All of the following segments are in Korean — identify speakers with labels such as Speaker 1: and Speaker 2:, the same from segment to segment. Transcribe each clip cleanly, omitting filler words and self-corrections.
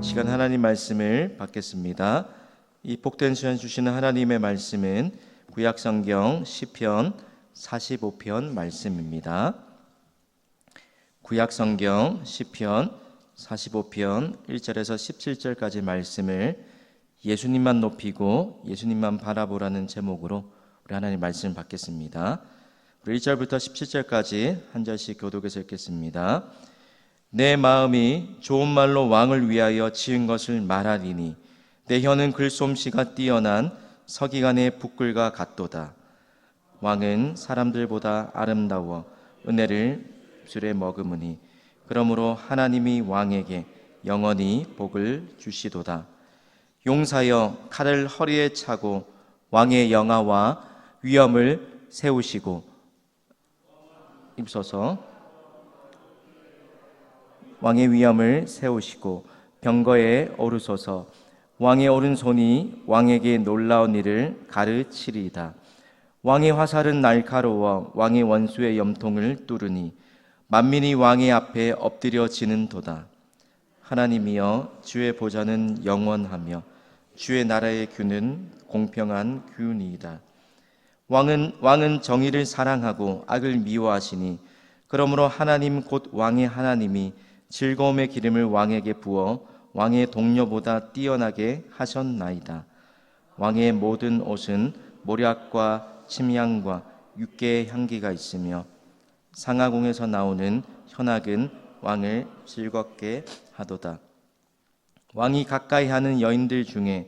Speaker 1: 시간 하나님 말씀을 받겠습니다. 이 복된 시간 주시는 하나님의 말씀은 구약성경 시편 45편 말씀입니다. 구약성경 시편 45편 1절에서 17절까지 말씀을 예수님만 높이고 예수님만 바라보라는 제목으로 우리 하나님 말씀을 받겠습니다. 우리 1절부터 17절까지 한 절씩 교독해서 읽겠습니다. 내 마음이 좋은 말로 왕을 위하여 지은 것을 말하리니 내 혀는 글솜씨가 뛰어난 서기관의 붓글과 같도다. 왕은 사람들보다 아름다워 은혜를 입술에 머금으니 그러므로 하나님이 왕에게 영원히 복을 주시도다. 용사여 칼을 허리에 차고 왕의 영화와 위엄을 세우시고 입소서 왕의 위엄을 세우시고 병거에 오르소서. 왕의 오른손이 왕에게 놀라운 일을 가르치리이다. 왕의 화살은 날카로워 왕의 원수의 염통을 뚫으니 만민이 왕의 앞에 엎드려지는 도다. 하나님이여 주의 보좌는 영원하며 주의 나라의 규는 공평한 규니이다. 왕은 정의를 사랑하고 악을 미워하시니 그러므로 하나님 곧 왕의 하나님이 즐거움의 기름을 왕에게 부어 왕의 동료보다 뛰어나게 하셨나이다. 왕의 모든 옷은 모략과 침향과 육개의 향기가 있으며 상하궁에서 나오는 현악은 왕을 즐겁게 하도다. 왕이 가까이 하는 여인들 중에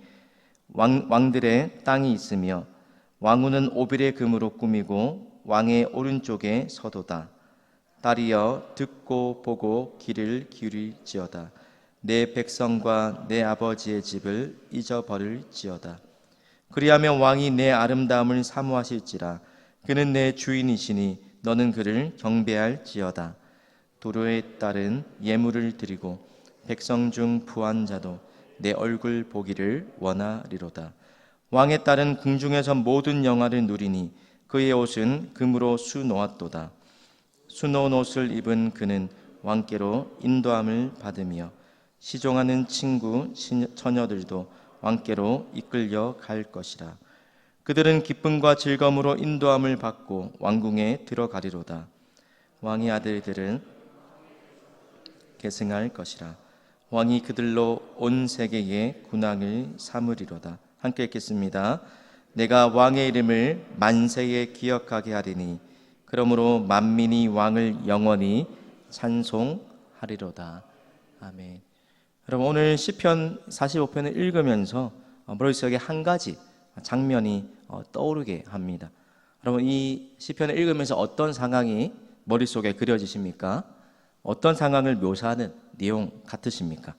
Speaker 1: 왕들의 땅이 있으며 왕후는 오빌의 금으로 꾸미고 왕의 오른쪽에 서도다. 딸이여 듣고 보고 귀를 기울일지어다. 내 백성과 내 아버지의 집을 잊어버릴지어다. 그리하면 왕이 내 아름다움을 사모하실지라. 그는 내 주인이시니 너는 그를 경배할지어다. 도로의 딸은 예물을 드리고 백성 중 부한 자도 내 얼굴 보기를 원하리로다. 왕의 딸은 궁중에서 모든 영화를 누리니 그의 옷은 금으로 수놓았도다. 수놓은 옷을 입은 그는 왕께로 인도함을 받으며 시종하는 친구 처녀들도 왕께로 이끌려 갈 것이라. 그들은 기쁨과 즐거움으로 인도함을 받고 왕궁에 들어가리로다. 왕의 아들들은 계승할 것이라. 왕이 그들로 온 세계에 군왕을 삼으리로다. 함께 읽겠습니다. 내가 왕의 이름을 만세에 기억하게 하리니 그러므로 만민이 왕을 영원히 찬송하리로다. 아멘. 여러분, 오늘 시편 45편을 읽으면서 머릿속에 한 가지 장면이 떠오르게 합니다. 여러분, 이 시편을 읽으면서 어떤 상황이 머릿속에 그려지십니까? 어떤 상황을 묘사하는 내용 같으십니까?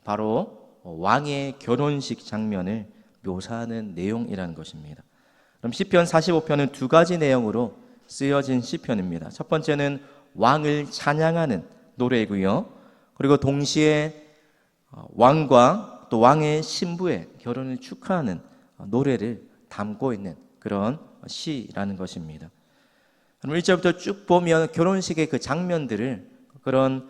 Speaker 1: 바로 왕의 결혼식 장면을 묘사하는 내용이라는 것입니다. 그럼 시편 45편은 두 가지 내용으로 쓰여진 시편입니다. 첫 번째는 왕을 찬양하는 노래이고요. 그리고 동시에 왕과 또 왕의 신부의 결혼을 축하하는 노래를 담고 있는 그런 시라는 것입니다. 그럼 1절부터 쭉 보면 결혼식의 그 장면들을 그런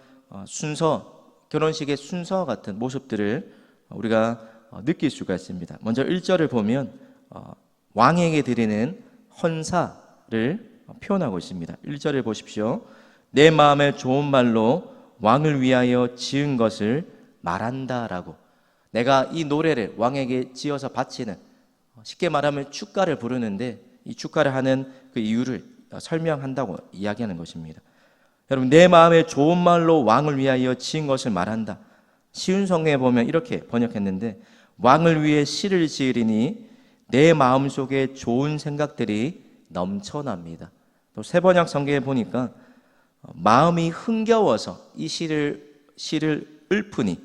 Speaker 1: 결혼식의 순서 같은 모습들을 우리가 느낄 수가 있습니다. 먼저 1절을 보면 왕에게 드리는 헌사를 표현하고 있습니다. 1절을 보십시오. 내 마음에 좋은 말로 왕을 위하여 지은 것을 말한다라고. 내가 이 노래를 왕에게 지어서 바치는, 쉽게 말하면 축가를 부르는데 이 축가를 하는 그 이유를 설명한다고 이야기하는 것입니다. 여러분, 내 마음에 좋은 말로 왕을 위하여 지은 것을 말한다. 쉬운 성경에 보면 이렇게 번역했는데 왕을 위해 시를 지으리니 내 마음속에 좋은 생각들이 넘쳐납니다. 또 세번역 성경에 보니까 마음이 흥겨워서 이 시를 읊으니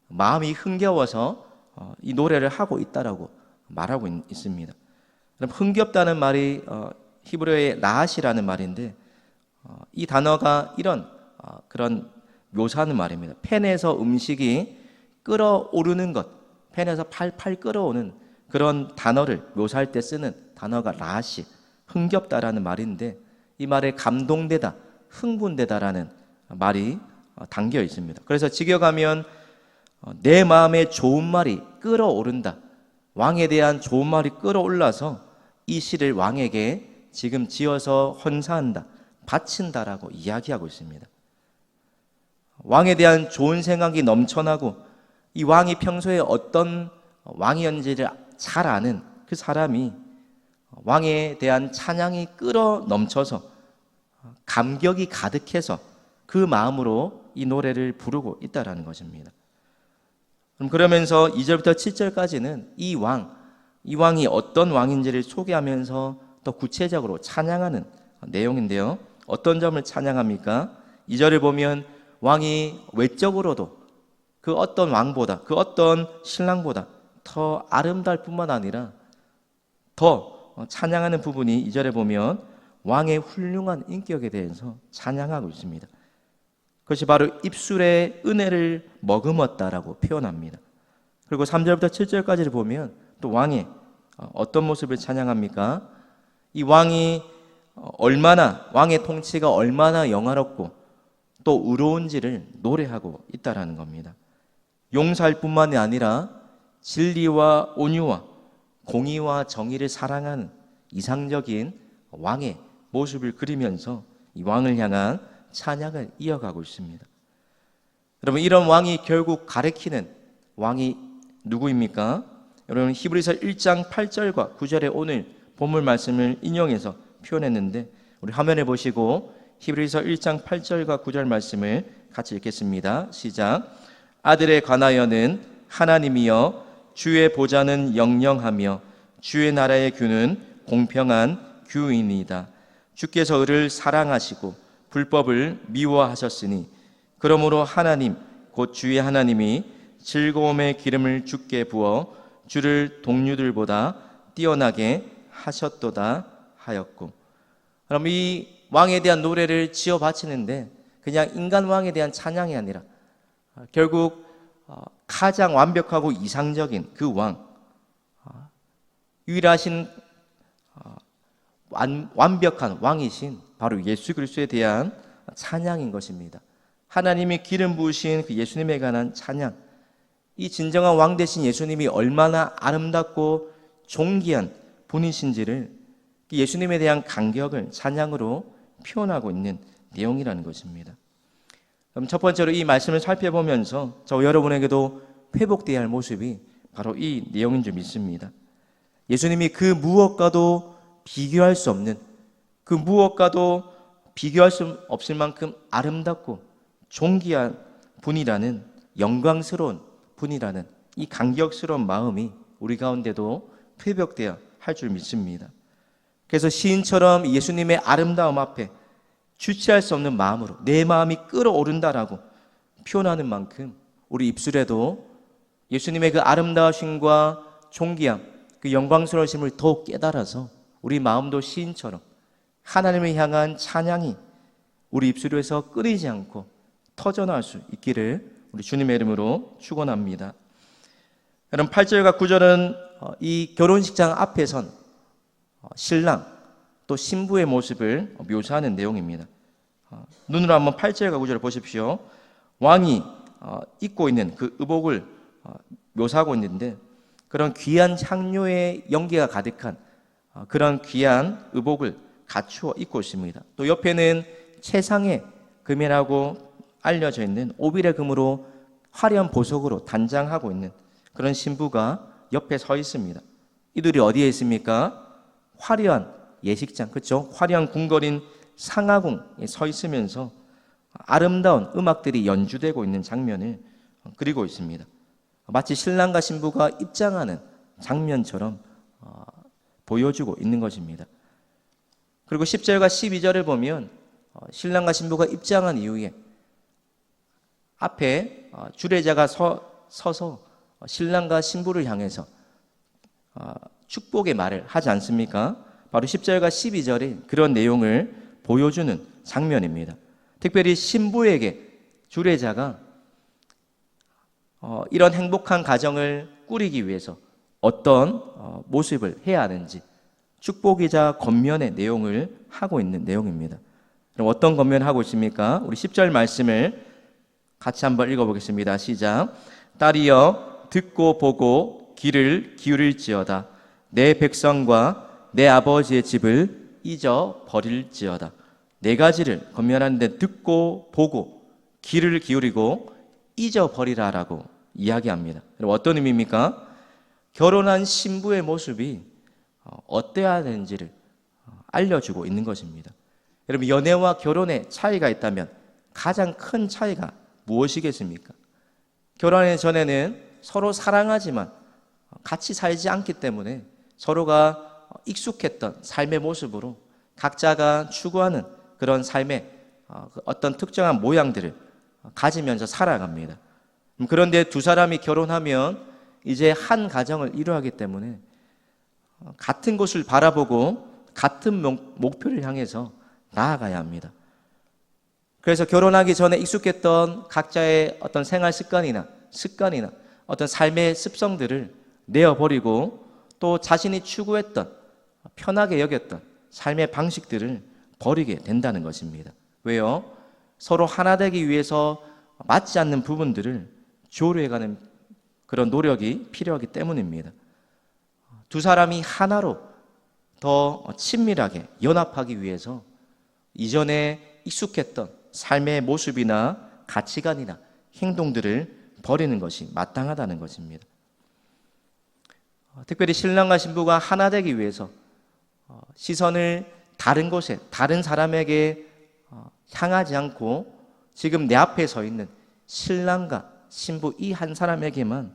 Speaker 1: 마음이 흥겨워서 이 노래를 하고 있다라고 말하고 있습니다. 흥겹다는 말이 히브리어의 라앗이라는 말인데 이 단어가 이런 그런 묘사하는 말입니다. 팬에서 음식이 끓어오르는 것, 팬에서 팔팔 끓어오는 그런 단어를 묘사할 때 쓰는 단어가 라앗이 흥겹다라는 말인데 이 말에 감동되다, 흥분되다라는 말이 담겨 있습니다. 그래서 직역하면 내 마음에 좋은 말이 끓어오른다. 왕에 대한 좋은 말이 끓어올라서 이 시를 왕에게 지금 지어서 헌사한다, 바친다라고 이야기하고 있습니다. 왕에 대한 좋은 생각이 넘쳐나고 이 왕이 평소에 어떤 왕이었는지를 잘 아는 그 사람이 왕에 대한 찬양이 끓어 넘쳐서 감격이 가득해서 그 마음으로 이 노래를 부르고 있다라는 것입니다. 그러면서 2절부터 7절까지는 이 왕이 어떤 왕인지를 소개하면서 더 구체적으로 찬양하는 내용인데요. 어떤 점을 찬양합니까? 2절을 보면 왕이 외적으로도 그 어떤 왕보다, 그 어떤 신랑보다 더 아름다울 뿐만 아니라 더 찬양하는 부분이 2절에 보면 왕의 훌륭한 인격에 대해서 찬양하고 있습니다. 그것이 바로 입술의 은혜를 머금었다라고 표현합니다. 그리고 3절부터 7절까지를 보면 또 왕의 어떤 모습을 찬양합니까? 이 왕의 통치가 얼마나 영화롭고 또 의로운지를 노래하고 있다라는 겁니다. 용서할 뿐만이 아니라 진리와 온유와 공의와 정의를 사랑하는 이상적인 왕의 모습을 그리면서 이 왕을 향한 찬양을 이어가고 있습니다. 여러분, 이런 왕이 결국 가리키는 왕이 누구입니까? 여러분, 히브리서 1장 8절과 9절에 오늘 본문 말씀을 인용해서 표현했는데 우리 화면에 보시고 히브리서 1장 8절과 9절 말씀을 같이 읽겠습니다. 시작. 아들에 관하여는 하나님이여 주의 보좌는 영영하며 주의 나라의 규는 공평한 규이니이다. 주께서 을을 사랑하시고 불법을 미워하셨으니 그러므로 하나님 곧 주의 하나님이 즐거움의 기름을 주께 부어 주를 동류들보다 뛰어나게 하셨도다 하였고. 그럼 이 왕에 대한 노래를 지어 바치는데 그냥 인간 왕에 대한 찬양이 아니라 결국 가장 완벽하고 이상적인 그 왕, 유일하신 완벽한 왕이신 바로 예수 그리스도에 대한 찬양인 것입니다. 하나님이 기름 부으신 그 예수님에 관한 찬양, 이 진정한 왕 되신 예수님이 얼마나 아름답고 존귀한 분이신지를 예수님에 대한 감격을 찬양으로 표현하고 있는 내용이라는 것입니다. 그럼 첫 번째로 이 말씀을 살펴보면서 저 여러분에게도 회복되어야 할 모습이 바로 이 내용인 줄 믿습니다. 예수님이 그 무엇과도 비교할 수 없는, 그 무엇과도 비교할 수 없을 만큼 아름답고 존귀한 분이라는, 영광스러운 분이라는 이 감격스러운 마음이 우리 가운데도 회복되어야 할 줄 믿습니다. 그래서 시인처럼 예수님의 아름다움 앞에 주체할 수 없는 마음으로 내 마음이 끓어오른다라고 표현하는 만큼 우리 입술에도 예수님의 그 아름다우심과 존귀함, 그 영광스러우심을 더욱 깨달아서 우리 마음도 시인처럼 하나님을 향한 찬양이 우리 입술에서 끊이지 않고 터져나올 수 있기를 우리 주님의 이름으로 축원합니다. 여러분, 8절과 9절은 이 결혼식장 앞에 선 신랑 또 신부의 모습을 묘사하는 내용입니다. 눈으로 한번 8절과 9절을 보십시오. 왕이 입고 있는 그 의복을 묘사하고 있는데 그런 귀한 향료의 연기가 가득한 그런 귀한 의복을 갖추어 입고 있습니다. 또 옆에는 최상의 금이라고 알려져 있는 오빌의 금으로 화려한 보석으로 단장하고 있는 그런 신부가 옆에 서 있습니다. 이들이 어디에 있습니까? 화려한 예식장, 그렇죠? 화려한 궁궐인 상하궁에 서 있으면서 아름다운 음악들이 연주되고 있는 장면을 그리고 있습니다. 마치 신랑과 신부가 입장하는 장면처럼 보여주고 있는 것입니다. 그리고 10절과 12절을 보면 신랑과 신부가 입장한 이후에 앞에 주례자가 서서 신랑과 신부를 향해서 축복의 말을 하지 않습니까? 바로 10절과 12절에 그런 내용을 보여주는 장면입니다. 특별히 신부에게 주례자가 이런 행복한 가정을 꾸리기 위해서 어떤 모습을 해야 하는지 축복이자 권면의 내용을 하고 있는 내용입니다. 그럼 어떤 권면을 하고 있습니까? 우리 10절 말씀을 같이 한번 읽어보겠습니다. 시작. 딸이여 듣고 보고 귀를 기울일지어다. 내 백성과 내 아버지의 집을 잊어버릴지어다. 네 가지를 권면하는데 듣고 보고 귀를 기울이고 잊어버리라라고 이야기합니다. 어떤 의미입니까? 결혼한 신부의 모습이 어때야 되는지를 알려주고 있는 것입니다. 여러분, 연애와 결혼의 차이가 있다면 가장 큰 차이가 무엇이겠습니까? 결혼하기 전에는 서로 사랑하지만 같이 살지 않기 때문에 서로가 익숙했던 삶의 모습으로 각자가 추구하는 그런 삶의 어떤 특정한 모양들을 가지면서 살아갑니다. 그런데 두 사람이 결혼하면 이제 한 가정을 이루어가기 때문에 같은 곳을 바라보고 같은 목표를 향해서 나아가야 합니다. 그래서 결혼하기 전에 익숙했던 각자의 어떤 생활 습관이나 어떤 삶의 습성들을 내어버리고 또 자신이 추구했던 편하게 여겼던 삶의 방식들을 버리게 된다는 것입니다. 왜요? 서로 하나 되기 위해서 맞지 않는 부분들을 조율해가는 그런 노력이 필요하기 때문입니다. 두 사람이 하나로 더 친밀하게 연합하기 위해서 이전에 익숙했던 삶의 모습이나 가치관이나 행동들을 버리는 것이 마땅하다는 것입니다. 특별히 신랑과 신부가 하나 되기 위해서 시선을 다른 곳에, 다른 사람에게 향하지 않고 지금 내 앞에 서 있는 신랑과 신부 이 한 사람에게만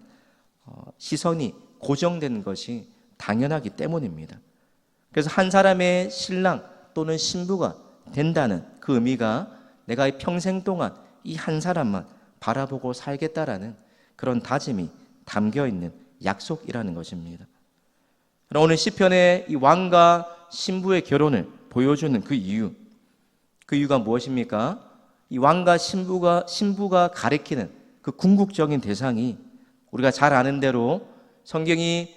Speaker 1: 시선이 고정되는 것이 당연하기 때문입니다. 그래서 한 사람의 신랑 또는 신부가 된다는 그 의미가 내가 평생 동안 이 한 사람만 바라보고 살겠다라는 그런 다짐이 담겨 있는 약속이라는 것입니다. 오늘 시편의 이 왕과 신부의 결혼을 보여주는 그 이유가 무엇입니까? 이 왕과 신부가 가리키는 그 궁극적인 대상이 우리가 잘 아는 대로 성경이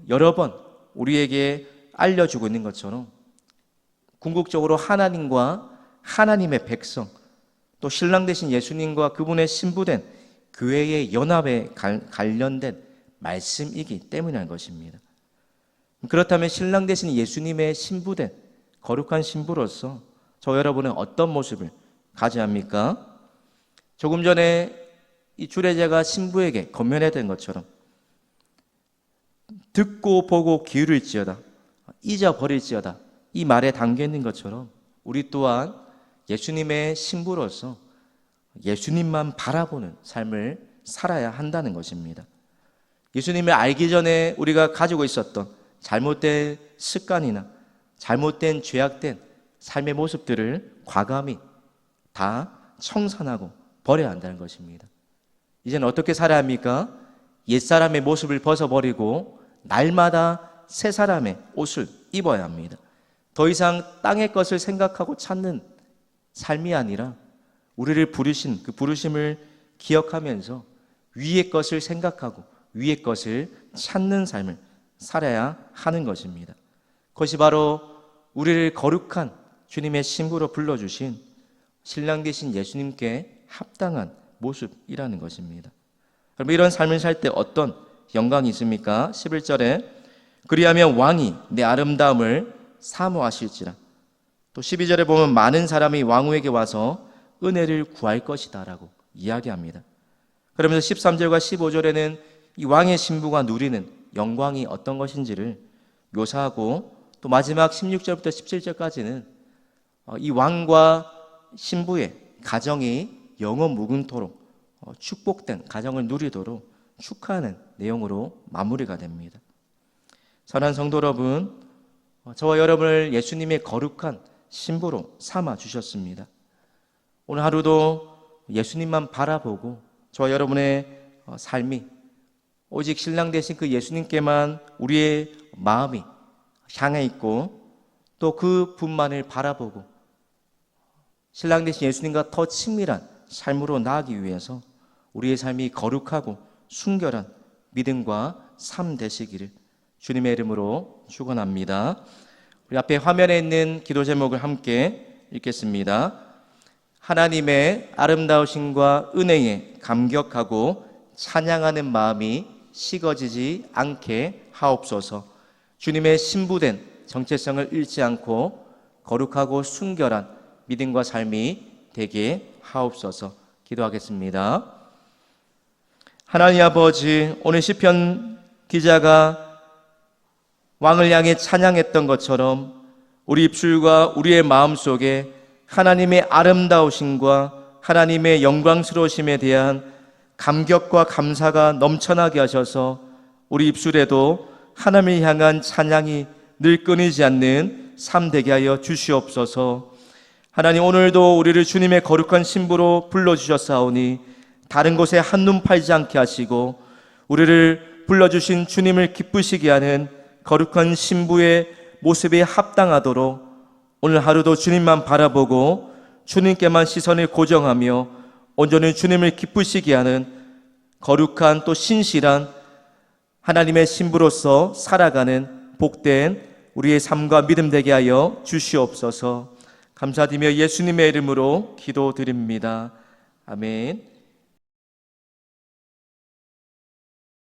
Speaker 1: 여러 번 우리에게 알려주고 있는 것처럼 궁극적으로 하나님과 하나님의 백성, 또 신랑 되신 예수님과 그분의 신부된 교회의 연합에 관련된 말씀이기 때문이라는 것입니다. 그렇다면 신랑 되신 예수님의 신부된 거룩한 신부로서 저 여러분은 어떤 모습을 가져야 합니까? 조금 전에 이 주례자가 신부에게 권면했던 것처럼 듣고 보고 기울일지어다, 잊어버릴지어다, 이 말에 담겨 있는 것처럼 우리 또한 예수님의 신부로서 예수님만 바라보는 삶을 살아야 한다는 것입니다. 예수님을 알기 전에 우리가 가지고 있었던 잘못된 습관이나 잘못된 죄악된 삶의 모습들을 과감히 다 청산하고 버려야 한다는 것입니다. 이제는 어떻게 살아야 합니까? 옛사람의 모습을 벗어버리고 날마다 새 사람의 옷을 입어야 합니다. 더 이상 땅의 것을 생각하고 찾는 삶이 아니라 우리를 부르신 그 부르심을 기억하면서 위의 것을 생각하고 위의 것을 찾는 삶을 살아야 하는 것입니다. 그것이 바로 우리를 거룩한 주님의 신부로 불러주신 신랑 되신 예수님께 합당한 모습이라는 것입니다. 그럼 이런 삶을 살 때 어떤 영광이 있습니까? 11절에 그리하면 왕이 내 아름다움을 사모하실지라. 또 12절에 보면 많은 사람이 왕후에게 와서 은혜를 구할 것이다 라고 이야기합니다. 그러면서 13절과 15절에는 이 왕의 신부가 누리는 영광이 어떤 것인지를 묘사하고 또 마지막 16절부터 17절까지는 이 왕과 신부의 가정이 영원 무궁토록 축복된 가정을 누리도록 축하하는 내용으로 마무리가 됩니다. 사랑하는 성도 여러분, 저와 여러분을 예수님의 거룩한 신부로 삼아 주셨습니다. 오늘 하루도 예수님만 바라보고 저와 여러분의 삶이 오직 신랑 되신 그 예수님께만 우리의 마음이 향해 있고 또 그 분만을 바라보고 신랑 되신 예수님과 더 친밀한 삶으로 나아가기 위해서 우리의 삶이 거룩하고 순결한 믿음과 삶 되시기를 주님의 이름으로 축원합니다. 우리 앞에 화면에 있는 기도 제목을 함께 읽겠습니다. 하나님의 아름다우심과 은혜에 감격하고 찬양하는 마음이 식어지지 않게 하옵소서. 주님의 신부된 정체성을 잃지 않고 거룩하고 순결한 믿음과 삶이 되게 하옵소서. 기도하겠습니다. 하나님 아버지, 오늘 시편 기자가 왕을 향해 찬양했던 것처럼 우리 입술과 우리의 마음속에 하나님의 아름다우심과 하나님의 영광스러우심에 대한 감격과 감사가 넘쳐나게 하셔서 우리 입술에도 하나님을 향한 찬양이 늘 끊이지 않는 삶 되게 하여 주시옵소서. 하나님, 오늘도 우리를 주님의 거룩한 신부로 불러주셨사오니 다른 곳에 한눈 팔지 않게 하시고 우리를 불러주신 주님을 기쁘시게 하는 거룩한 신부의 모습에 합당하도록 오늘 하루도 주님만 바라보고 주님께만 시선을 고정하며 온전히 주님을 기쁘시게 하는 거룩한 또 신실한 하나님의 신부로서 살아가는 복된 우리의 삶과 믿음 되게 하여 주시옵소서. 감사드리며 예수님의 이름으로 기도드립니다. 아멘.